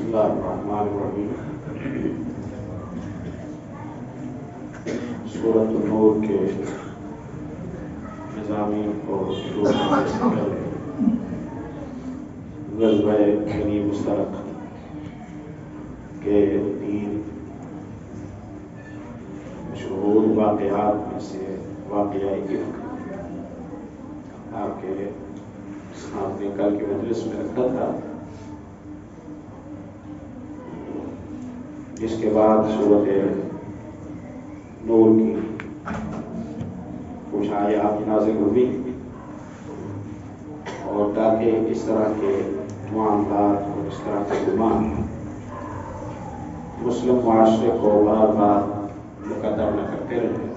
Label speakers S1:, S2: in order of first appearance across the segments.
S1: بسم اللہ الرحمن الرحیم۔ سورۃ النور کے مضامین کو شروع کرنے سے پہلے غزوہ بنی مستلق کے 3 مشہور واقعات میں سے واقعہ افک آپ کے سامنے کل کی مجلس میں رکھا تھا، جس کے بعد سورۃ نور کی کچھ آیات نازل ہوئی اور تاکہ اس طرح کے معاملات اور اس طرح کے گمان مسلم معاشرے کو بار بار مقدر نہ کرتے رہے،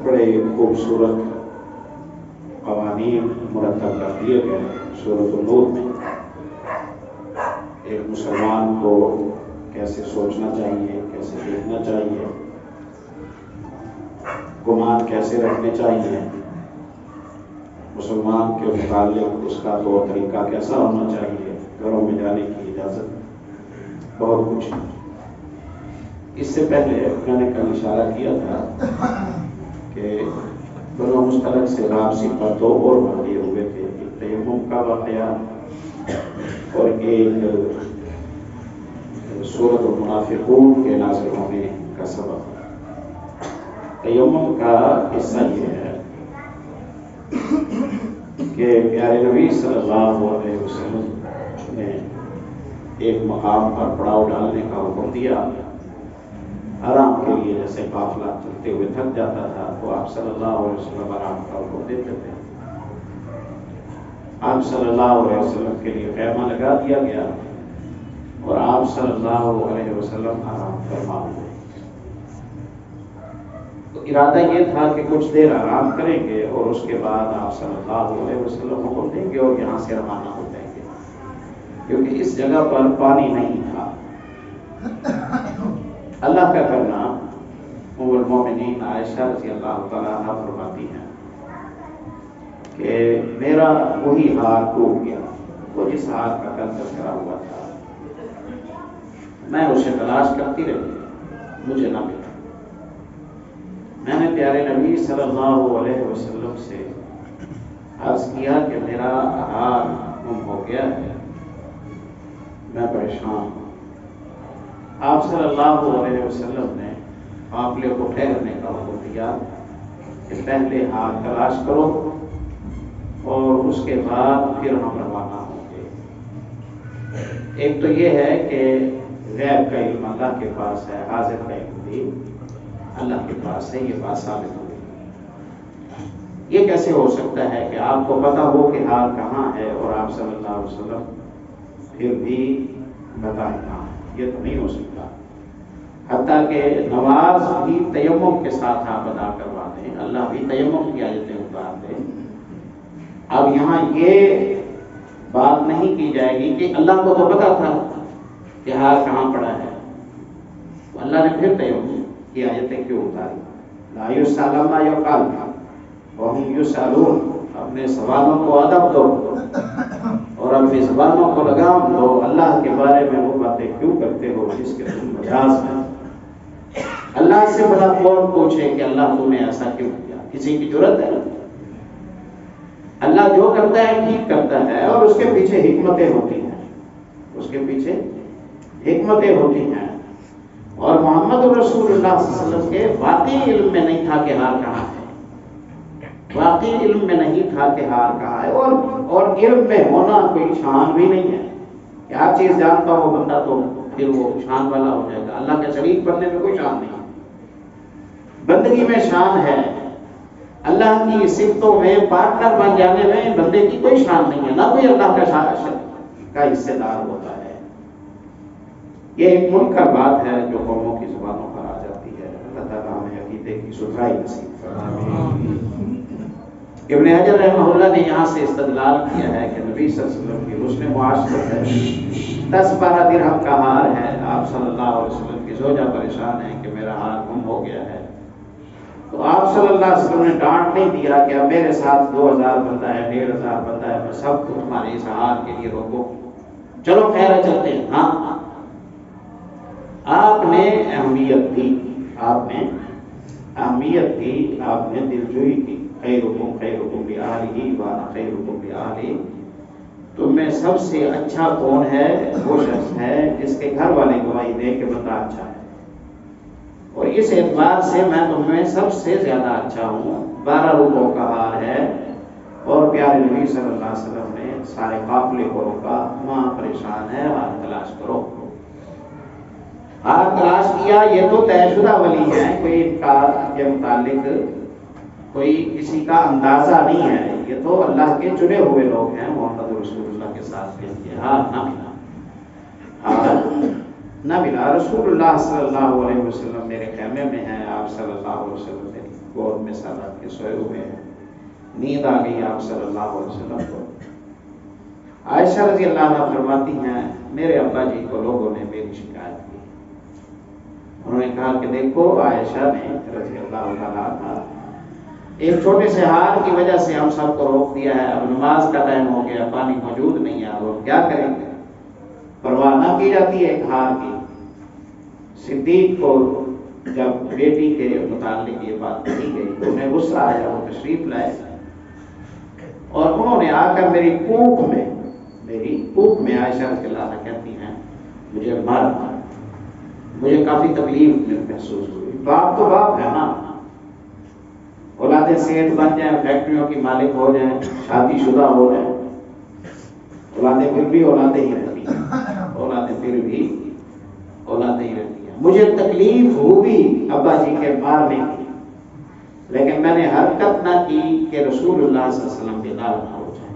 S1: بڑے خوبصورت قوانین مرتب کر دیے گئے۔ سورۃ النور میں ایک مسلمان کو کیسے سوچنا چاہیے، کیسے دیکھنا چاہیے، گمان کیسے رکھنے چاہیے، مسلمان کے متعلق اس کا طور طریقہ کیسا ہونا چاہیے، گھروں میں جانے کی اجازت، بہت کچھ۔ اس سے پہلے میں نے کل اشارہ کیا تھا کہ بنو مستلق سے واپسی پر 2 اور واقعے ہوئے تھے، ایک تیمم کا واقعہ اور ایک سورۃ المنافقون کے نازل ہونے کا سبب۔ تیمم کا قصہ یہ ہے کہ پیارے نبی صلی اللہ علیہ وسلم نے ایک مقام پر پڑاؤ ڈالنے کا حکم دیا، آرام کے لیے، جیسے قافلہ چلتے ہوئے تھک جاتا تھا تو آپ صلی اللہ علیہ وسلم آرام کا حکم دیتے تھے۔ آپ صلی اللہ علیہ وسلم کے لیے خیمہ لگا دیا گیا اور آپ صلی اللہ علیہ وسلم آرام فرما ہوئے۔ تو ارادہ یہ تھا کہ کچھ دیر آرام کریں گے اور اس کے بعد آپ صلی اللہ علیہ وسلم حکم دیں گے اور یہاں سے روانہ ہو جائیں گے، کیونکہ اس جگہ پر پانی نہیں تھا۔ اللہ کا کرنا، ام المومنین عائشہ رضی اللہ تعالیٰ عنہ فرماتی ہیں کہ میرا وہی ہار ٹوٹ گیا، وہ جس ہار کا کل تذکرہ ہوا تھا، میں اسے تلاش کرتی رہی، مجھے نہ ملا۔ میں نے پیارے نبی صلی اللہ علیہ وسلم سے عرض کیا کہ میرا ہار گم ہو گیا ہے، میں پریشان ہوں۔ آپ صلی اللہ علیہ وسلم نے قافلے کو ٹھہرنے کا حکم دیا کہ پہلے ہار تلاش کرو اور اس کے بعد پھر ہم روانہ ہوں گے۔ ایک تو یہ ہے کہ غیب کا علم اللہ کے پاس ہے، حاضر کا علم بھی اللہ کے پاس ہے، یہ بات ثابت ہو گئی۔ یہ کیسے ہو سکتا ہے کہ آپ کو پتہ ہو کہ ہار کہاں ہے اور آپ صلی اللہ علیہ وسلم پھر بھی بتائیں کہاں؟ یہ تو نہیں ہو سکتا۔ حتیٰ کہ نماز بھی تیمم کے ساتھ آپ ادا کروا دیں، اللہ بھی تیمم کی آیتیں اتار دیں۔ اب یہاں یہ بات نہیں کی جائے گی کہ اللہ کو تو پتا تھا کہ ہار کہاں پڑا ہے، تو اللہ نے پھر تیمم کی آیتیں کیوں اتاری؟ لا یسأل عما یفعل وہم یسألون، اپنے سوالوں کو ادب دو اور اپنی زبانوں کو لگام دو، اللہ کے بارے میں وہ باتیں کیوں کرتے ہو جس کے تم مجاز میں۔ اللہ سے بڑا کون پوچھے کہ اللہ تم نے ایسا کیوں کیا؟ کسی کی جرت ہے؟ اللہ جو کرتا ہے ٹھیک کرتا ہے اور اس کے پیچھے حکمتیں ہوتی ہیں، اس کے پیچھے حکمتیں ہوتی ہیں۔ اور محمد رسول اللہ صلی اللہ علیہ وسلم کے واقعی علم میں نہیں تھا کہ ہار کہاں ہے، واقعی علم میں نہیں تھا کہ ہار کہاں ہے، اور علم میں ہونا کوئی شان بھی نہیں ہے کہ ہر چیز جانتا ہو بندہ تو پھر وہ شان والا ہو جائے گا۔ اللہ کا شریک بننے میں کوئی شان نہیں، بندگی میں شان ہے۔ اللہ کی صفتوں میں پارٹنر بن جانے میں بندے کی کوئی شان نہیں ہے، نہ کوئی اللہ کا حصے دار ہوتا ہے۔ یہ ایک منکر بات ہے جو قوموں کی زبانوں پر آ جاتی ہے۔ اللہ تعالیٰ ہمیں عقیدے کی ستھرائی نصیب فرمائے۔ ابن حجر رحمہ اللہ نے یہاں سے استدلال کیا ہے کہ نبی صلی اللہ علیہ وسلم کی حسن معاشرت ہے، 10-12 درہم کا ہار ہے، آپ صلی اللہ علیہ وسلم کی زوجہ پریشان ہے کہ میرا ہار گم ہو گیا ہے، تو آپ صلی اللہ علیہ وسلم نے ڈانٹ نہیں دیا کہ اب میرے ساتھ 2000 بندہ ہے، 1500 بندہ ہے، میں سب کو تمہارے اس ہار کے لیے روکو، چلو خیر ہے چلتے ہیں. ہاں آپ نے اہمیت دی، آپ نے اہمیت دی، آپ نے دلجوئی کی. خیرکم خیرکم لأہلہ وانا خیرکم لأہلی. تم میں سب سے اچھا کون ہے؟ وہ شخص ہے جس کے گھر والے گواہی دے کہ بندہ اچھا ہے، اور اس اعتبار سے میں تم میں سب سے زیادہ اچھا ہوں. 12 روپوں کا ہار ہے. اور پیارے نبی صلی اللہ علیہ وسلم نے سارے قافلے کو روکا. وہاں پریشان ہے، ہار تلاش کرو. ہار تلاش کیا. یہ تو طے شدہ ولی ہے، کوئی ان کا کے متعلق کوئی کسی کا اندازہ نہیں ہے. یہ تو اللہ کے چنے ہوئے لوگ ہیں. محمد رسول اللہ کے ساتھ ہار نہ ملا، ہار نہ ملا. رسول اللہ صلی اللہ علیہ وسلم میرے خیمے میں ہیں. آپ صلی اللہ علیہ وسلم میری گود میں سر رکھ کے سوئے ہوئے ہیں. نیند آ گئی آپ صلی اللہ علیہ وسلم کو. عائشہ رضی اللہ عنہ فرماتی ہیں میرے ابا جی کو لوگوں نے میری شکایت کی. انہوں نے کہا کہ دیکھو عائشہ نے رضی اللہ تعالیٰ عنہ ایک چھوٹے سے ہار کی وجہ سے ہم سب کو روک دیا ہے. اب نماز کا ٹائم ہو گیا، پانی موجود نہیں ہے، اب ہم کیا کریں گے؟ پرواہ نہ کی جاتی ہے ایک ہار کی. صدیق کو جب بیٹی کے متعلق یہ بات کہی گئی تو انہیں غصہ آیا. وہ تشریف لائے اور انہوں نے آ کر میری کوکھ میں عائشہ رضی اللہ عنہ کہتی ہیں مجھے مارا. مجھے کافی تکلیف محسوس ہوئی. باپ تو باپ ہے نا، اولادیں سیٹ بن جائیں، فیکٹریوں کی مالک ہو جائیں، شادی شدہ ہو جائیں، اولادیں پھر بھی اولادیں ہی رہتی ہیں، اولادیں پھر بھی اولادیں ہی رہتی ہیں. مجھے تکلیف ہوئی ابا جی کے مارنے کی، لیکن میں نے حرکت نہ کی کہ رسول اللہ صلی اللہ علیہ وسلم بیدار نہ ہو جائیں.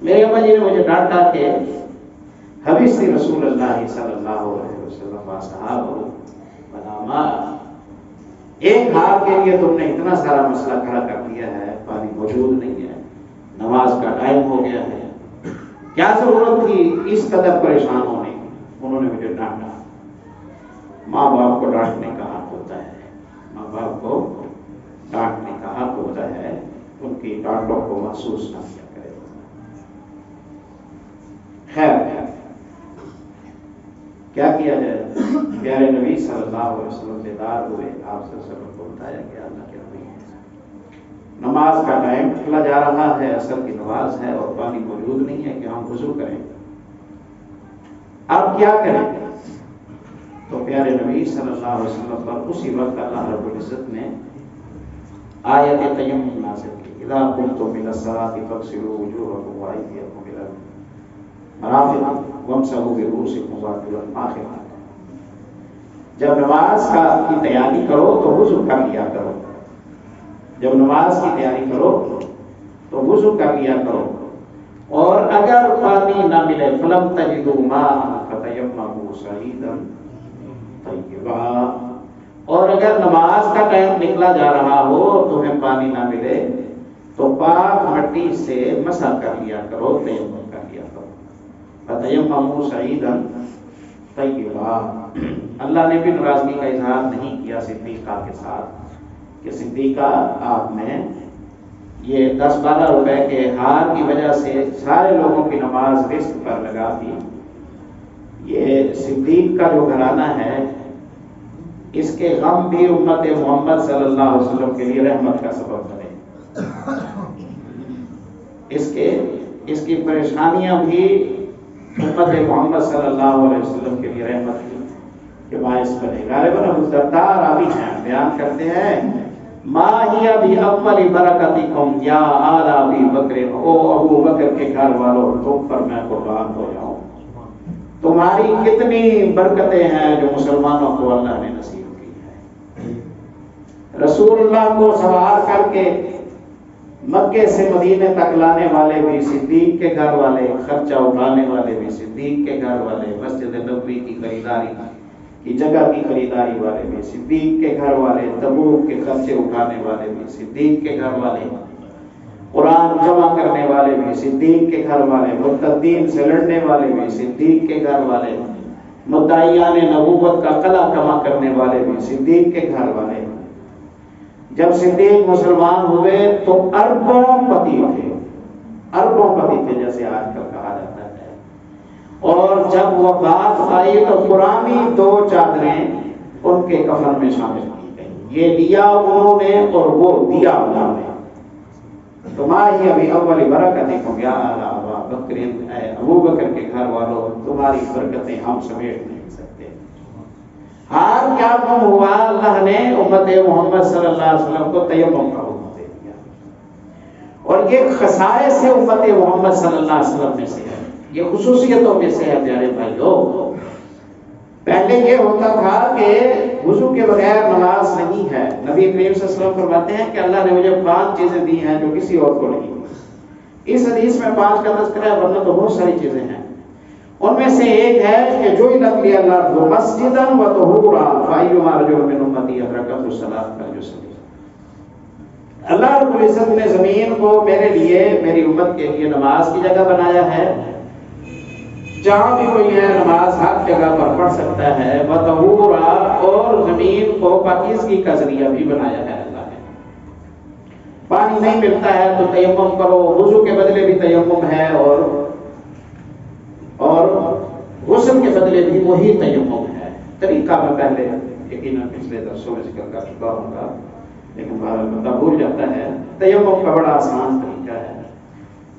S1: میرے ابا جی نے مجھے ڈانٹا کہ حبیث رسول اللہ صلی اللہ علیہ وسلم صحابہ بناما، ایک ہار کے لیے تم نے اتنا سارا مسئلہ کھڑا کر دیا ہے. پانی موجود نہیں ہے، نماز کا ٹائم ہو گیا ہے، کیا ضرورت تھی اس قدر پریشان ہونے کی؟ انہوں نے مجھے ڈانٹا. ماں باپ کو ڈانٹنے کا حق ہوتا ہے، ماں باپ کو ڈانٹنے کا حق ہوتا ہے. ان کی ڈانٹوں کو محسوس نہ کیا کرے. خیر کیا کیا جائے؟ پیارے نبی صلی اللہ علیہ وسلم بیدار ہوئے. آپ سے سب کو بتایا کہ اللہ کے نبی نماز کا ٹائم نکلا جا رہا ہے، عصر کی نماز ہے اور پانی موجود نہیں ہے کہ ہم وضو کریں. اب کیا کریں؟ تو پیارے نبی صلی اللہ علیہ وسلم پر اسی وقت اللہ رب العزت نے آیت تیمم نازل کی. اذا قمتم الى الصلاة فاغسلوا وجوهكم وأيديكم الى المرافق وامسحوا برؤوسكم وارجلكم آخر. جب نماز کی تیاری کرو تو وضو کر لیا کرو. جب نماز کی تیاری کرو تو وضو کر لیا کرو. اور اگر پانی نہ ملے فلم تجدوا ماء فتیمموا صعیدا طیبا، اور اگر نماز کا ٹائم نکلا جا رہا ہو تمہیں پانی نہ ملے تو پاک مٹی سے مسح کر لیا کرو، تیمم کر لیا کرو. فتیمموا صعیدا طیبا. اللہ نے بھی ناراضگی کا اظہار نہیں کیا صدیقہ کے ساتھ کہ صدیقہ آپ نے یہ 10-12 روپے کے ہار کی وجہ سے سارے لوگوں کی نماز رزق پر لگا دی. یہ صدیق کا جو گھرانہ ہے اس کے غم بھی امت محمد صلی اللہ علیہ وسلم کے لیے رحمت کا سبب بنے. اس کی پریشانیاں بھی امت محمد صلی اللہ علیہ وسلم کے لیے رحمت کے باعث بنے. غالباً ابو الدرداء راوی ہیں، بیان کرتے ہیں ما ہی بأول برکتکم یا آل ابی بکر، او ابو بکر کے گھر والوں تم پر میں قربان ہو جاؤں. تمہاری کتنی برکتیں ہیں جو مسلمانوں کو اللہ نے نصیب کی ہے. رسول اللہ کو سوار کر کے مکے سے مدینے تک لانے والے بھی صدیق کے گھر والے، خرچہ اٹھانے والے بھی صدیق کے گھر والے، مسجد نبوی کی خریداری کی جگہ کی خریداری والے بھی صدیق کے گھر والے، تبوک کے خرچے اٹھانے والے بھی صدیق کے گھر والے، قرآن جمع کرنے والے بھی صدیق کے گھر والے، مرتدین سے لڑنے والے بھی صدیق کے گھر والے، مدعیان نبوت کا قلع کما کرنے والے بھی صدیق کے گھر والے. جب صدیق مسلمان ہوئے تو اربوں پتی تھے، اربوں پتی تھے جیسے آج کل کہا جاتا ہے. اور جب وفات آئی تو پرانی 2 چادریں ان کے کفن میں شامل کی گئی، یہ لیا انہوں نے اور وہ دیا انہوں نے۔ تو ما ہی ابھی اول برکتکم یا آل ابا بکر، اے ابو بکر کے گھر والوں، تمہاری برکتیں ہم سمیٹ نہیں سکتے۔ حال کیا کم ہوا، اللہ نے امت محمد صلی اللہ علیہ وسلم کو تیمم کا حکم دے دیا، اور یہ خصائص سے امت محمد صلی اللہ علیہ وسلم میں سے ہے، یہ خصوصیتوں میں سے ہے پیارے بھائیو۔ پہلے یہ ہوتا تھا کہ وضو کے بغیر نماز نہیں ہے۔ نبی کریم صلی اللہ علیہ وسلم فرماتے ہیں کہ اللہ نے مجھے 5 چیزیں دی ہیں جو کسی اور کو نہیں دی۔ اس حدیث میں 5 کا تذکرہ ہے، ورنہ تو بہت ساری چیزیں ہیں۔ ان میں سے ایک ہے کہ جو نقلی اللہ مسجدا و طہورا فایما رجل من امتی ادرکت الصلاۃ فلیصلی۔ اللہ رب العزت نے زمین کو میرے لیے، میری امت کے لیے نماز کی جگہ بنایا ہے، جہاں بھی کوئی ہے نماز ہر جگہ پر پڑھ سکتا ہے، وطہورا، اور زمین کو پاکیزگی کا ذریعہ بھی بنایا ہے اللہ نے۔ پانی نہیں ملتا ہے تو تیمم کرو، وضو کے بدلے بھی تیمم ہے، اور غسل کے بدلے بھی وہی تیمم ہے۔ طریقہ میں پہلے یقیناً پچھلے درسوں میں ذکر کر چکا ہوں گا، لیکن بہرحال بندہ بھول جاتا ہے۔ تیمم کا بڑا آسان طریقہ ہے،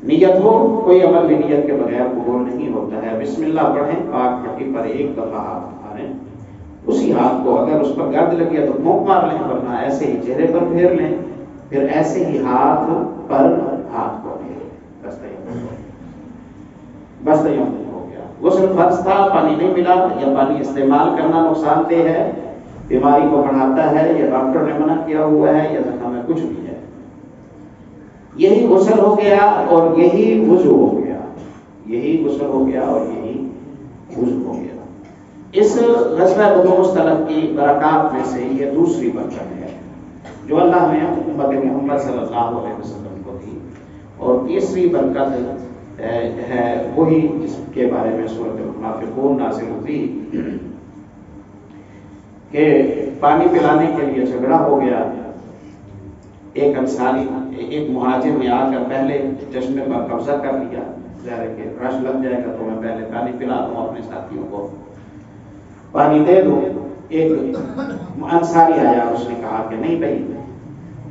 S1: نیت ہو، کوئی عمل بھی نیت کے بغیر قبول نہیں ہوتا ہے۔ بسم اللہ پڑھیں، پاک مٹی پر ایک دفعہ ہاتھ ماریں، اسی ہاتھ کو اگر اس پر گرد لگی ہے تو پھونک مار لیں، ورنہ ایسے ہی چہرے پر پھیر لیں، پھر ایسے ہی ہاتھ پر ہاتھ کو پھیر لیں، بس تیمم ہو گیا۔ غسل فرض تھا، پانی نہیں ملا، یا پانی استعمال کرنا نقصان دہ ہے، بیماری کو بڑھاتا ہے، یا ڈاکٹر نے منع کیا ہوا ہے، یا زخم میں کچھ بھی ہے، یہی غسل ہو گیا اور یہی وضو ہو گیا، یہی غسل ہو گیا اور یہی وضو ہو گیا۔ اس غزوہ بدر مصطلق کی برکات میں سے یہ دوسری برکت ہے جو اللہ نے امت محمد صلی اللہ علیہ وسلم کو دی، اور تیسری برکت ہے وہی جس کے بارے میں سورۃ المنافقون نازل ہوئی کہ پانی پلانے کے لیے جھگڑا ہو گیا۔ ایک انصاری، ایک مہاجر نے آ کر پہلے چشمے پر قبضہ کر لیا، ظاہر ہے کہ رش لگ جائے گا تو میں پہلے پانی پلا دوں، اپنے ساتھیوں کو پانی دے دوں۔ ایک انصاری آیا، اس نے کہا کہ نہیں بھائی،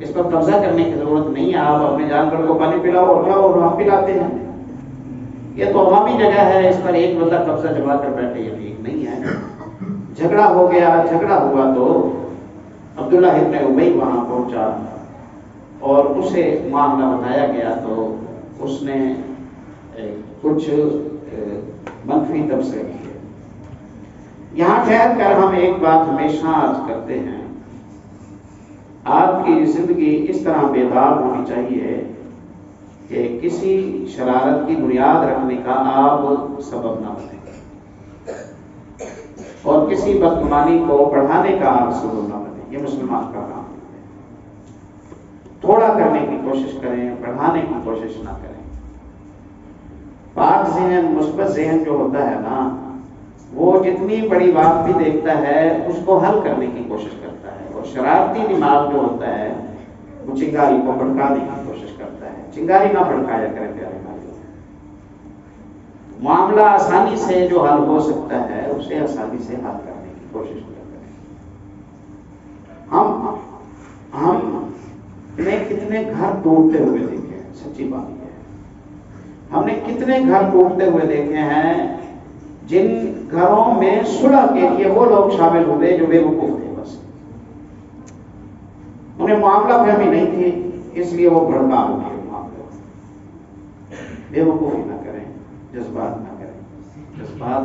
S1: اس پر قبضہ کرنے کی ضرورت نہیں ہے، آپ اپنے جانور کو پانی پلاؤ اور جاؤ، اور ہم پلاتے ہیں، یہ تو عوامی جگہ ہے، اس پر ایک بندہ قبضہ جما کر بیٹھے، یہ ٹھیک نہیں ہے۔ جھگڑا ہو گیا، جھگڑا ہوا تو عبداللہ ابن ابی وہاں پہنچا اور اسے معاملہ بتایا گیا، تو اس نے کچھ منفی تبصرے کیے۔ یہاں ٹھہر کر ہم ایک بات ہمیشہ عرض کرتے ہیں، آپ کی زندگی اس طرح بیدار ہونی چاہیے کہ کسی شرارت کی بنیاد رکھنے کا آپ سبب نہ بنیں، اور کسی بدگمانی کو بڑھانے کا آپ سبب نہ بنیں۔ یہ مسلمان کا کام ہے، تھوڑا کرنے کی کوشش کریں، بڑھانے کی کوشش نہ کریں۔ پاک ذہن، مثبت ذہن جو ہوتا ہے نا، وہ جتنی بڑی بات بھی دیکھتا ہے اس کو حل کرنے کی کوشش کرتا ہے، اور شرارتی دماغ جو ہوتا ہے وہ چنگاری کو بھڑکانے کی کوشش کرتا ہے۔ چنگاری نہ بھڑکایا کرے پیارے بھائی، معاملہ آسانی سے جو حل ہو سکتا ہے اسے آسانی سے حل کرنے کی کوشش کریں۔ ہم نے کتنے گھر ٹوٹتے ہوئے دیکھے ہیں، سچی بات یہ ہے، ہم نے کتنے گھر ٹوٹتے ہوئے دیکھے ہیں جن گھروں میں صلح کے لیے وہ لوگ شامل ہوئے جو بے وقوف تھے، بس انہیں معاملہ فہمی نہیں تھی، اس لیے وہ بھڑکا ہو گئے معاملے۔ بے وقوفی نہ کریں، جذبات نہ کریں، جذبات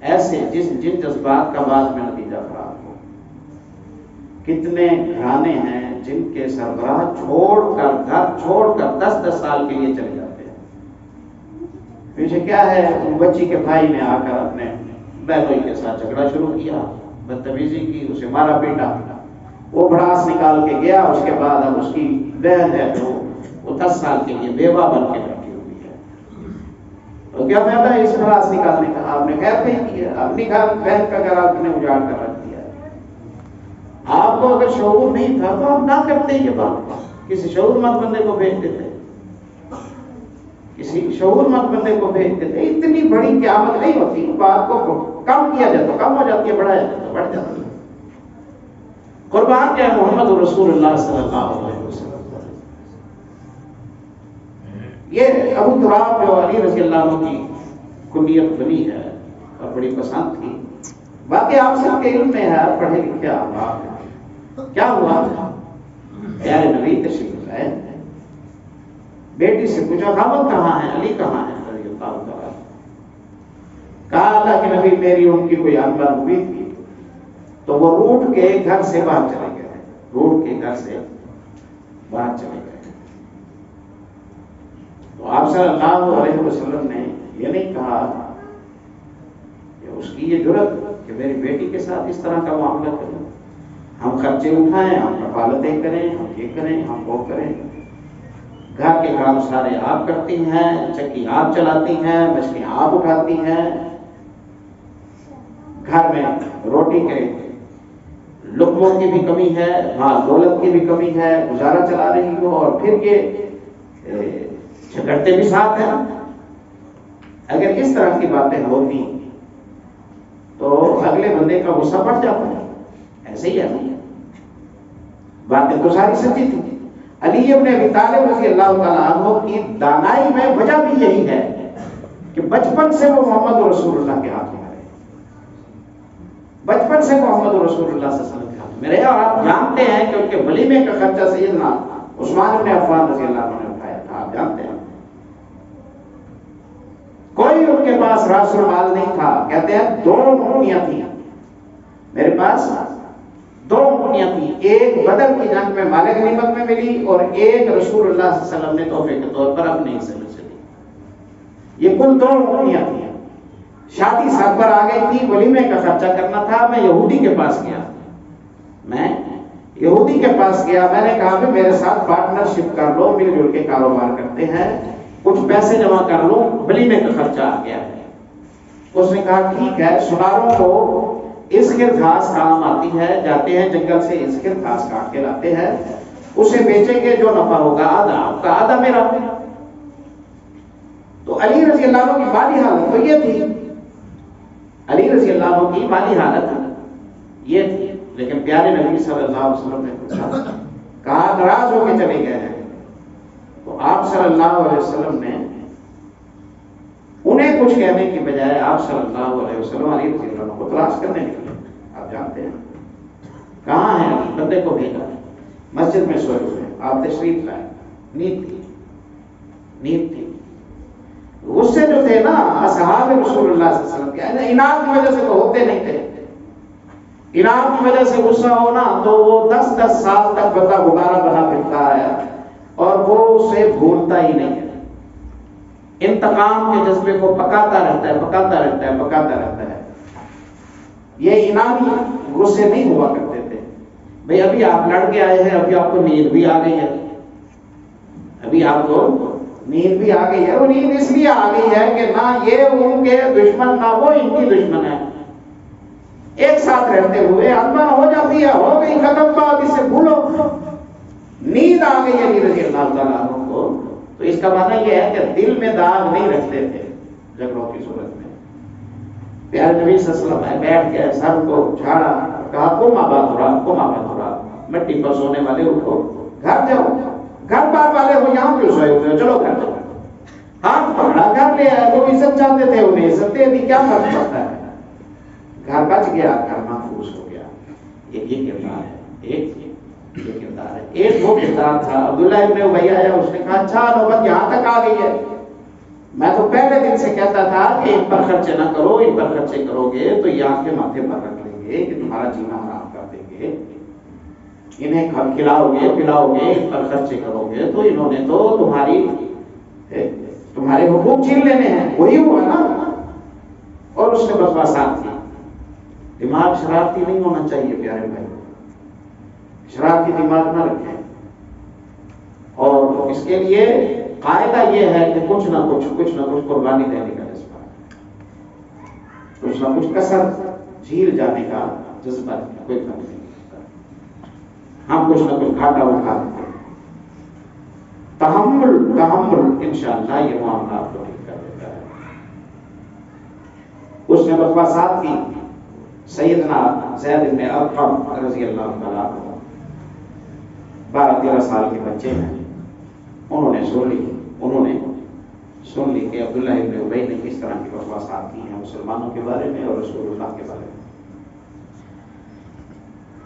S1: ایسے جن جذبات کا بعد میں نتیجہ خراب ہو۔ کتنے گھرانے ہیں جن کے سربراہ گھر چھوڑ کر 10-10 سال کے لیے چلے جاتے ہیں۔ پیچھے کیا ہے، بچی کے بھائی نے آ کر اپنے بہنوئی کے ساتھ جھگڑا شروع کیا، بدتمیزی کی، اسے مارا پیٹا، وہ بھڑاس نکال کے گیا، اس کے بعد اب اس کی بہن ہے جو وہ 10 سال کے لیے بیوہ بن کے بیٹھی ہوئی ہے۔ تو کیا فائدہ ہے اس بھڑاس نکالنے کا؟ آپ نے خیر نہیں کیا، اپنی بہن کا گھر آپ نے اجاڑ کر رکھ دیا۔ آپ کو اگر شعور نہیں تھا تو آپ نہ کرتے یہ بات، کسی شعور مند بندے کو بھیج دیتے۔ کسی شعور مند بندے کو بھیجتے تھے. اتنی بڑی قیامت نہیں ہوتی، بات کو کم کیا جاتا، کم ہو جاتی ہے، بڑھایا جاتا، بڑھ جاتی ہے. قربان کیا محمد رسول اللہ صلی اللہ علیہ وسلم. یہ ابو تراب جو علی رضی اللہ عنہ کی کنیت بنی ہے اور بڑی پسند تھی. باقی آپ سب کے علم میں ہے، پڑھے لکھے آپ ہیں. کیا ہوا؟ پیارے نبی تشریف لائے، بیٹی سے پوچھا خاوند کہاں ہے، علی کہاں ہے رضی اللہ تعالیٰ. کہا اللہ کے نبی میری ان کی کوئی انبن ہوئی تھی تو وہ روٹ کے گھر سے باہر چلے گئے، روٹ کے گھر سے باہر چلے گئے. تو آپ صلی اللہ علیہ وسلم نے یہ نہیں کہا کہ اس کی یہ جرت کہ میری بیٹی کے ساتھ اس طرح کا معاملہ کریں، ہم خرچے اٹھائیں، ہم کفالتیں کریں، ہم یہ کریں، ہم وہ کریں. گھر کے کام سارے آپ کرتی ہیں، چکی آپ چلاتی ہیں، مچھلیاں آپ اٹھاتی ہیں، گھر میں روٹی کے لقموں کی بھی کمی ہے، مال دولت کی بھی کمی ہے، گزارا چلا رہی ہو، اور پھر یہ جھگڑتے بھی ساتھ ہیں. اگر اس طرح کی باتیں ہوتی تو اگلے بندے کا غصہ بڑھ جاتا ہے. ایسے ہی ہے نا، باتیں تو ساری سچی تھی. علی ابن ابی طالب رضی اللہ تعالیٰ عنہ کی دانائی میں وجہ بھی یہی ہے کہ بچپن سے وہ محمد رسول اللہ کے ہاتھ میں رہے، بچپن سے محمد رسول اللہ صلی اللہ علیہ وسلم کے ہاتھ میں رہے. اور آپ جانتے ہیں کہ ان کے ولیمے کا خرچہ سیدنا عثمان ابن عفان رضی اللہ عنہ نے اٹھایا تھا. آپ جانتے ہیں کوئی ان کے پاس راس المال نہیں تھا. کہتے ہیں 2 اونٹنیاں تھیں میرے پاس، 2 اونٹنیاں تھیں. ایک بدر کی جنگ میں مال غنیمت میں ملی اور ایک رسول اللہ صلی اللہ علیہ وسلم نے تحفے کے طور پر اپنے حصے میں سے دی. یہ کل 2 اونٹنیاں تھیں. شادی ساتھ پر آ گئی تھی، ولیمے کا خرچہ کرنا تھا. میں یہودی کے پاس گیا، میں نے کہا کہ میرے ساتھ پارٹنرشپ کر لو، مل جل کے کاروبار کرتے ہیں، کچھ پیسے جمع کر لو، ولیمے کا خرچہ آ گیا ہے. اس نے کہا ٹھیک ہے. سناروں کو اسکر گھاس کام آتی ہے، جاتے ہیں جنگل سے اسکر گھاس کاٹ کے لاتے ہیں، اسے بیچیں گے، جو نفع ہوگا آدھا آپ کا آدھا میرا. تو علی رضی اللہ عنہ کی مالی حالت تو یہ تھی، علی رضی اللہ عنہ کی مالی حالت یہ تھی. لیکن پیارے نبی صلی اللہ علیہ وسلم نے پوچھا، کہا ناراض ہو کے چلے گئے ہیں. تو آپ صلی اللہ علیہ وسلم نے انہیں کچھ کہنے کی بجائے آپ صلی اللہ علیہ وسلم علی رضی اللہ عنہ کو تلاش کرنے نکلے. آپ جانتے ہیں کہاں ہے علی، بندے کو بھیجا، مسجد میں سوئے ہوئے. آپ تشریف لائے، نیند تھی. غصے جو تھے نا اصحاب رسول اللہ صلی اللہ علیہ وسلم کے، انعام کی وجہ سے تو ہوتے نہیں تھے. انعام کی وجہ سے غصہ ہونا تو وہ 10 سال تک بندہ غبارہ بنا پھرتا ہے اور وہ اسے بھولتا ہی نہیں ہے. انتقام کے جذبے کو پکاتا رہتا ہے. یہ انعامی غصے نہیں ہوا کرتے تھے. بھئی ابھی آپ لڑ کے آئے ہیں، ابھی آپ کو نیند بھی آ گئی ہے، وہ نیند اس لیے آ گئی ہے کہ نہ یہ ان کے دشمن نہ وہ ان کی دشمن ہے. ایک ساتھ رہتے ہوئے انبن ہو جاتی ہے، ہو گئی ختم بات، اسے بھولو. نیند آ گئی علی رضی اللہ تعالیٰ عنہ کو. تو اس کا معنی یہ ہے کہ دل میں داغ نہیں رکھتے تھے جھگڑوں کی صورت میں. پیارے نبی صلی اللہ علیہ وسلم بیٹھ کے سر کو جھاڑا، کہا قم ابا تراب، مٹی پر سونے والے اٹھو، گھر جاؤ. گھر بار والے ہو، یہاں کیوں سوئے ہوئے ہو، چلو گھر جاؤ. ہاتھ پکڑا، گھر لے آئے. وہ عزت چاہتے تھے، انہیں عزت دے دی، کیا فرق پڑتا ہے. گھر بچ گیا، گھر محفوظ ہو گیا. یہ کردار ہے. ایک وہ کردار تھا عبداللہ ابن ابی آیا، اس نے کہا اچھا نوبت یہاں تک آ گئی ہے. میں تو پہلے دن سے کہتا تھا کہ ان پر خرچے نہ کرو، ان پر خرچے کرو گے تو یہ آپ کے ماتھے پر رکھ لیں گے کہ تمہارا جینا حرام کر دیں گے. انہیں کھلاؤ گے پلاؤ گے، ان پر خرچے کرو گے تو انہوں نے تو تمہارے حقوق چھین لینے ہیں. وہی ہوا نا. اور اس نے بکواسات کی. دماغ شرارتی نہیں ہونا چاہیے پیارے بھائی، شرارتی دماغ نہ رکھیں. اور اس کے لیے قاعدہ یہ ہے کہ کچھ نہ کچھ قربانی دینے کا جذبہ، کچھ نہ کچھ کسر جھیل جانے کا جذبہ، کوئی فرق نہیں. ہم کچھ نہ کچھ گھاٹا اٹھا دیتے. تحمل انشاءاللہ یہ معاملات کو ٹھیک کر دیتا ہے۔ اس نے بکواسات کی، سیدنا زید بن ارقم رضی اللہ تعالیٰ عنہ 12-13 سال کے بچے ہیں، انہوں نے سن لی کہ عبداللہ ابن ابی نے کس طرح کی بکواسات کی ہیں مسلمانوں کے بارے میں اور رسول اللہ کے بارے میں۔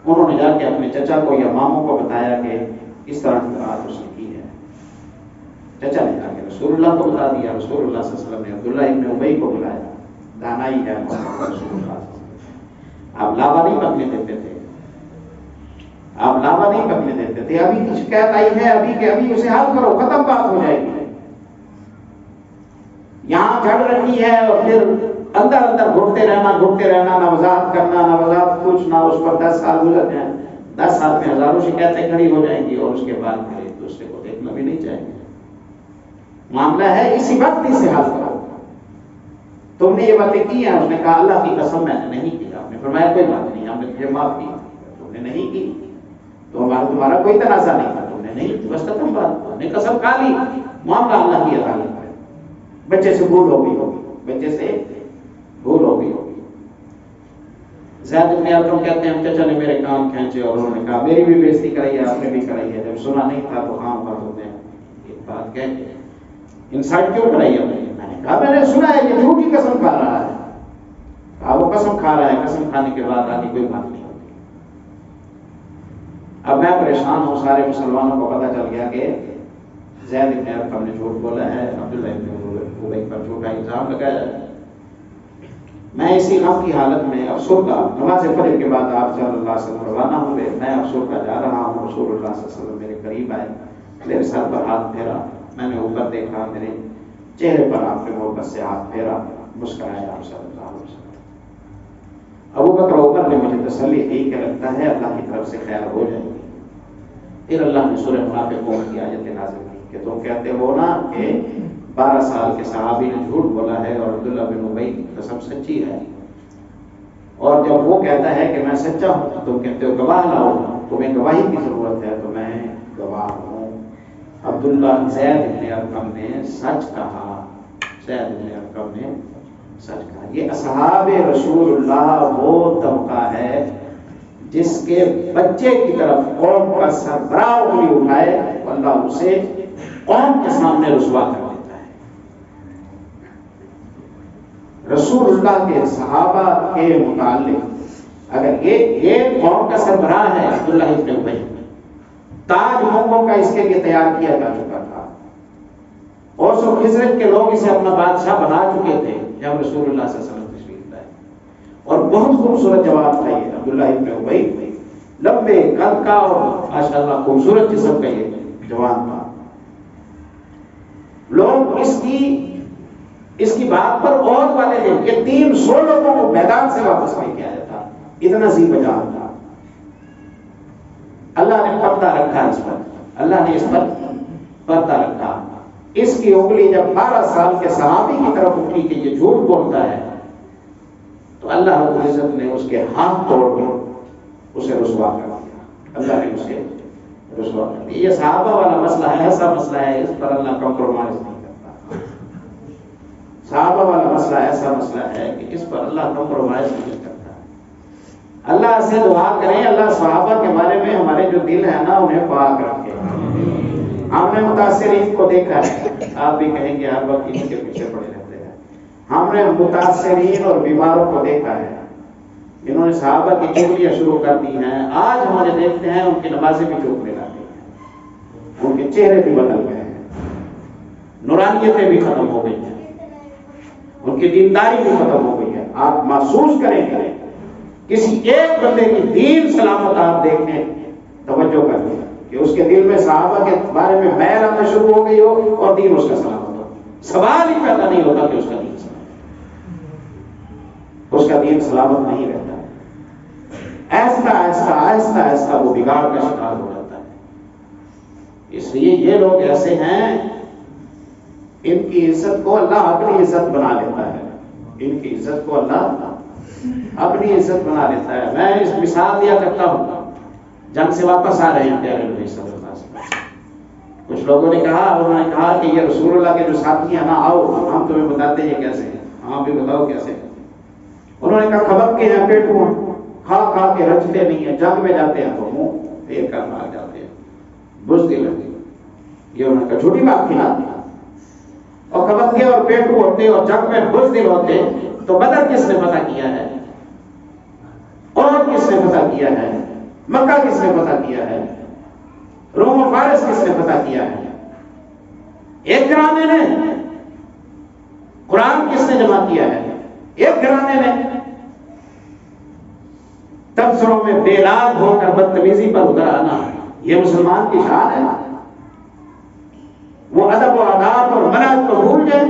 S1: انہوں نے جا کے اپنے چچا کو یا ماموں کو بتایا کہ اس طرح کی بات اس نے کی ہے۔ چچا نے جا کے رسول اللہ کو بتا دیا۔ رسول اللہ صلی اللہ علیہ وسلم نے عبداللہ ابن ابی کو بلایا، دانائی ہے محمد رسول اللہ صلی اللہ علیہ وسلم۔ آپ لاوا نہیں پکنے دیتے تھے، ابھی کی شکایت آئی ہے، ابھی کے ابھی اسے حل کرو، ختم بات ہو جائے گی۔ یہاں جھڑ رہی ہے اور پھر اندر گھٹتے رہنا، نہ وضاحت کرنا، نہ وضاحت پوچھنا، اس پر 10 سال گزر جائیں، 10 سال میں ہزاروں شکایتیں کھڑی ہو جائیں گی اور اس کے بعد پھر ایک دوسرے کو دیکھنا بھی نہیں چاہیں گے۔ معاملہ ہے اسی وقت اسے حل کرو۔ تم نے یہ باتیں کی ہیں؟ اس نے کہا اللہ کی قسم میں نے نہیں کی۔ آپ نے فرمایا کوئی بات نہیں، ہم نے تجھے معاف کی۔ تم نے نہیں کی تو تمہارا کوئی تنازع نہیں تھا، تم نے نہیں کی، بس ختم بات، تم نے قسم کھا لی، معاملہ اللہ کی عدالت ہے۔ بچے سے بھول ہو گئی ہوگی۔ زید بن ارقم کہتے ہیں چچا نے میرے کان کھینچے اور انہوں نے کہا میری بھی بےزتی کرائی ہے، آپ نے بھی کرائی ہے، جب سنا نہیں تھا تو ہاں بات ہوتے ہیں ایک بات کہہ کے انسائٹ کیوں کرائی ہے؟ میں نے کہا میں نے سنا ہے کہ جھوٹی قسم کھا رہا ہے۔ کہا وہ قسم کھا رہا ہے، قسم کھانے کے بعد آگے کوئی بات نہیں ہوتی۔ اب میں پریشان ہوں، سارے مسلمانوں کو پتہ چل گیا کہ زید بن ارقم نے جھوٹ بولا ہے، عبداللہ بن ابی پر جھوٹا الزام لگایا ہے۔ میں اسی غم کی حالت میں افسردہ، نماز فجر کے بعد آپ صلی اللہ علیہ وسلم روانہ ہوئے، میں افسردہ جا رہا ہوں، رسول اللہ صلی اللہ علیہ وسلم میرے قریب آئے، میرے سر پر ہاتھ پھیرا، میں نے اوپر دیکھا، میرے چہرے پر آپ نے محبت سے ہاتھ پھیرا، مسکرائے آپ صلی اللہ علیہ وسلم۔ ابو بکر عمر نے مجھے تسلی دی کہ لگتا ہے اللہ کی طرف سے خیر ہو جائے گی۔ پھر اللہ نے سورہ منافقون کی آیت نازل کی کہ تم کہتے ہو نا کہ 12 سال کے صحابی نے جھوٹ بولا ہے اور عبداللہ بن ابی کی قسم سچی ہے، اور جب وہ کہتا ہے کہ میں سچا ہوں تو تم کہتے ہو گواہ لاؤ، تمہیں گواہی کی ضرورت ہے، تو میں گواہ ہوں۔ عبداللہ زید بن ارقم نے سچ کہا، یہ اصحاب رسول اللہ وہ طبقہ ہے جس کے بچے کی طرف قوم کا سربراہ انگلی اٹھائے تو اللہ اسے قوم کے سامنے رسوا کر دیتا ہے۔ رسول اللہ کے صحابہ کے متعلق اگر یہ قوم کا سربراہ ہے عبداللہ ابن ابی، تاج مونگوں کا اس کے لیے تیار کیا جا چکا تھا، اوس و خزرج کے لوگ اسے اپنا بادشاہ بنا چکے تھے جب رسول اللہ صلی اللہ علیہ وسلم تشریف لائے، اور بہت خوبصورت جواب تھا یہ عبداللہ ابن ابی، لمبے قد کا اور ماشاءاللہ خوبصورت جسم کا یہ جوان تھا۔ لوگ اس کی بات پر اور والے تھے کہ 300 لوگوں کو میدان سے واپس نہیں کیا جاتا، اتنا سی بجا تھا۔ اللہ نے پردہ رکھا اس پر، اللہ نے اس پر پردہ رکھا۔ اس کی انگلی جب 12 سال کے صحابی کی طرف اٹھی کہ یہ جھوٹ بولتا ہے تو اللہ رب العزت نے اس کے ہاتھ توڑ کر اسے رسوا کر دیا، اللہ نے اسے رسوا کر دیا۔ یہ صحابہ والا مسئلہ ہے، ایسا مسئلہ ہے اس پر اللہ کمپرومائز نہیں کرتا۔ صحابہ والا مسئلہ ایسا مسئلہ ہے کہ اس پر اللہ کمپرومائز نہیں کرتا۔ اللہ سے دعا کریں اللہ صحابہ کے بارے میں ہمارے جو دل ہے نا انہیں پاک رکھے۔ ہم نے متاثرین کو دیکھا ہے، آپ بھی کہیں گے ہر وقت ان کے پیچھے پڑے رہتے ہیں، ہم نے متاثرین اور بیماروں کو دیکھا ہے، انہوں نے صحابہ کی چغلیاں شروع کر دی ہیں، آج ہم انہیں دیکھتے ہیں ان کی نمازیں بھی چوکنے لگتی ہیں، ان کے چہرے بھی بدل گئے ہیں، نورانیتیں بھی ختم ہو گئی ہیں، ان کی دینداری بھی ختم ہو گئی ہے۔ آپ محسوس کریں کسی ایک بندے کی دین سلامت آپ دیکھیں، توجہ کریں کہ اس کے دل میں صحابہ کے بارے میں میل آنا شروع ہو گئی ہو اور دین اس کا سلامت ہو، سوال ہی پیدا نہیں ہوتا کہ اس کا دین سلامت، اس کا دین سلامت نہیں رہتا، آہستہ آہستہ آہستہ آہستہ وہ بگاڑ کا شکار ہو جاتا ہے۔ اس لیے یہ لوگ ایسے ہیں، ان کی عزت کو اللہ اپنی عزت بنا لیتا ہے، ان کی عزت کو اللہ اپنی عزت بنا لیتا ہے۔ میں اس مثال دیا کرتا ہوں، جنگ سے واپس آ رہے ہیں پیارے نبی صلی اللہ علیہ وسلم، کچھ لوگوں نے کہا، انہوں نے کہا کہ یہ رسول اللہ کے جو ساتھی ہیں نا، آؤ ہم تمہیں بتاتے ہیں کیسے ہیں، ہاں بھی بتاؤ کیسے ہیں۔ انہوں نے کہا کھبک کے ہیں، پیٹو ہیں، کھا کھا کے رچتے نہیں ہیں، جنگ میں جاتے ہیں تو منہ پھیر کر بھاگ جاتے ہیں، بزدل ہیں۔ یہ انہوں نے کہا جھوٹی بات تھی نا، اور کھبکے اور پیٹو ہوتے اور جنگ میں بزدل ہوتے تو بدر کس نے فتح کیا ہے؟ اور کس نے فتح کیا ہے؟ مکہ کس نے فتح کیا ہے؟ روم و فارس کس نے فتح کیا ہے؟ ایک گھرانے نے۔ قرآن کس نے جمع کیا ہے؟ ایک گھرانے نے۔ تبصروں میں بے لاگ ہو کر بدتمیزی پر اتر آنا، یہ مسلمان کی شان ہے۔ وہ ادب و آداب اور منہج کو بھول جائے،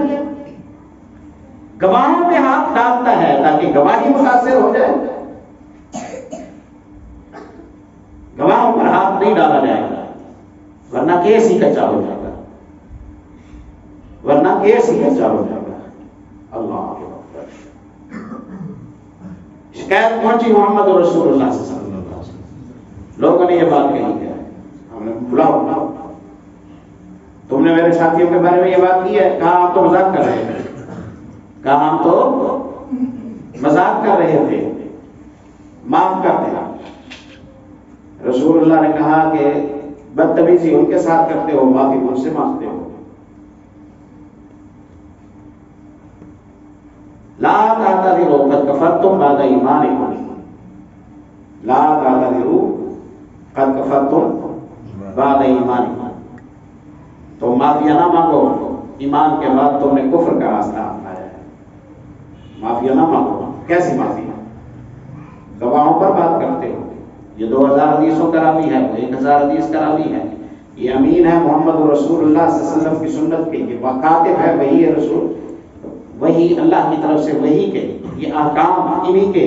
S1: گواہوں پہ ہاتھ ڈالتا ہے تاکہ گواہی متاثر ہو جائے۔ گواہوں پر ہاتھ نہیں ڈالا جائے گا ورنہ کیس ہی کچا ہو جائے گا، ورنہ کیس ہی کچا ہو جائے گا۔ اللہ اکبر۔ شکایت پہنچی محمد رسول اللہ صلی اللہ علیہ وسلم، لوگوں نے یہ بات کہی ہے، ہم نے بلاؤ، تم نے میرے ساتھیوں کے بارے میں یہ بات کی ہے؟ کہا ہم تو مذاق کر رہے تھے، کہا ہم تو مذاق کر رہے تھے، معاف کر دیا۔ رسول اللہ نے کہا کہ بدتمیزی ان کے ساتھ کرتے ہو، معافی مجھ سے مانگتے ہو۔ لا تعتذروا قد کفرتم بعد ایمانکم، لا تعتذروا قد کفرتم بعد ایمانکم، تو معافیا نہ مانگو، ایمان کے بعد تم نے کفر کا راستہ اپنایا ہے۔ معافیا نہ مانگو، کیسی معافی؟ گواہوں پر بات کرتے ہو، یہ 2000 حدیثوں کا راوی ہے، وہ 1000 حدیث کا راوی ہے، یہ امین ہے محمد رسول اللہ صلی اللہ علیہ وسلم کی سنت کے، یہ کاتب ہے، وہی ہے رسول، وہی اللہ کی طرف سے وہی کے، یہ احکام انہی کے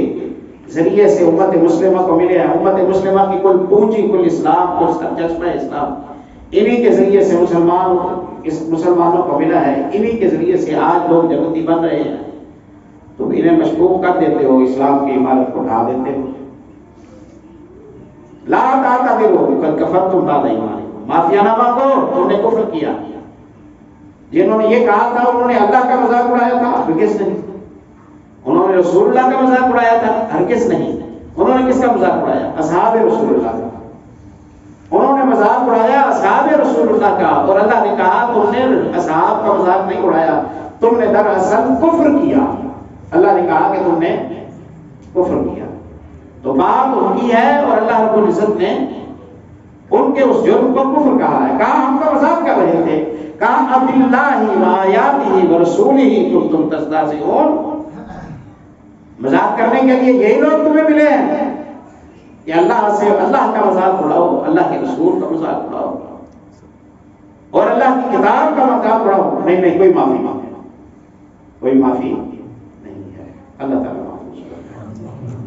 S1: ذریعے سے امت مسلمہ کو ملے ہیں۔ امت مسلمہ کی کل پونجی، کل اسلام، کل سرچشمہ اسلام انہی کے ذریعے سے مسلمانوں کو ملا ہے، انہی کے ذریعے سے آج لوگ جنتی بن رہے ہیں، تو انہیں مشکوک کر دیتے ہو، اسلام کی عمارت کو ڈھا دیتے ہو۔ لا تعتذروا قد کفرتم بعد ایمانکم، معافیا نہ مانگو، تم نے کفر کیا۔ جنہوں نے یہ کہا تھا انہوں نے اللہ کا مذاق اڑایا تھا، ہرگز نہیں۔ انہوں نے رسول اللہ کا مذاق اڑایا تھا، ہرگز نہیں۔ انہوں نے کس کا مذاق اڑایا؟ اصحاب رسول اللہ کا۔ انہوں نے مذاق اڑایا اصحاب رسول اللہ کا، اور اللہ نے کہا تم نے اصحاب کا مذاق نہیں اڑایا، تم نے دراصل کفر کیا۔ اللہ نے کہا کہ تم نے کفر کیا، تو بات ان کی ہے، اور اللہ رب العزت نے ان کے اس جرم کو کفر کہا ہے۔ کہا ہم کا مذاق کر رہے تھے، کہا اب اللہ وآیاتہ ورسولہ کنتم تستہزئون، مذاق کرنے کے لیے یہی لوگ تمہیں ملے ہیں کہ اللہ سے اللہ کا مذاق اڑاؤ، اللہ کے رسول کا مذاق اڑاؤ، اور اللہ کی کتاب کا مذاق اڑاؤ۔ نہیں نہیں، کوئی معافی نہیں، کوئی معافی نہیں ہے، اللہ تعالیٰ معاف کرے۔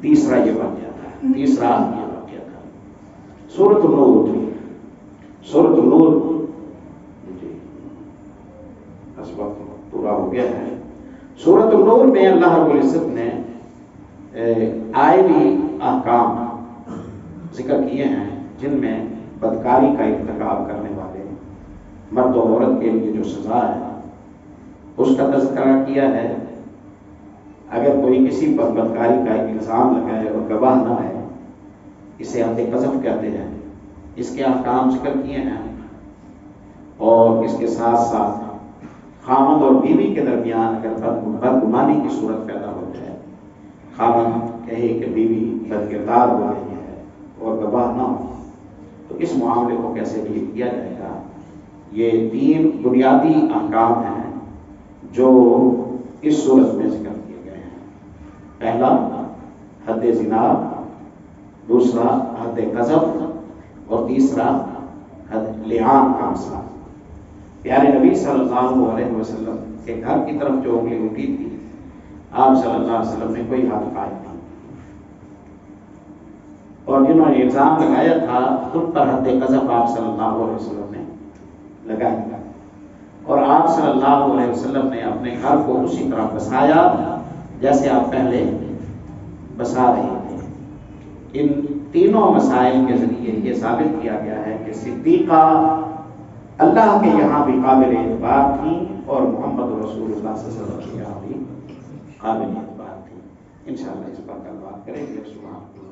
S1: تیسرا یہ واقعہ تھا، تیسرا یہ واقعہ تھا سورۃ النور تھی، سورۃ النور جی اس وقت پورا ہو گیا ہے۔ سورۃ النور میں اللہ رب العزت نے آئلی احکام ذکر کیے ہیں، جن میں بدکاری کا ارتکاب کرنے والے مرد و عورت کے لیے جو سزا ہے اس کا تذکرہ کیا ہے۔ اگر کوئی کسی پر بدکاری کا الزام لگائے اور گواہ نہ ہے، اسے حد قذف کہتے ہیں، اس کے احکام ذکر کیے ہیں۔ اور اس کے ساتھ ساتھ خاوند اور بیوی کے درمیان اگر بدگمانی کی صورت پیدا ہو جائے، خاوند کہے کہ بیوی بد کردار ہو رہی ہے اور گواہ نہ ہو، تو اس معاملے کو کیسے ڈیل کیا جائے گا، یہ 3 بنیادی احکام ہیں جو اس صورت میں ذکر کیے گئے ہیں۔ پہلا حد زنا، دوسرا حد قذف، اور تیسرا حد لعان کا مسئلہ۔ پیارے نبی صلی اللہ علیہ وسلم کے گھر کی طرف جو انگلی اٹھی تھی، آپ صلی اللہ علیہ وسلم نے کوئی ہاتھ قائم نہیں، اور جنہوں نے الزام لگایا تھا ان پر حد قذف آپ صلی اللہ علیہ وسلم نے لگا دیا، اور آپ صلی اللہ علیہ وسلم نے اپنے گھر کو اسی طرح بسایا جیسے آپ پہلے بسا رہے تھے۔ ان تینوں مسائل کے ذریعے یہ ثابت کیا گیا ہے کہ صدیقہ اللہ کے یہاں بھی قابل اعتبار تھی اور محمد رسول اللہ صلی اللہ علیہ وسلم کے یہاں بھی قابل اعتبار تھی. انشاءاللہ اس پر کل بات کریں گے. سبحان اللہ.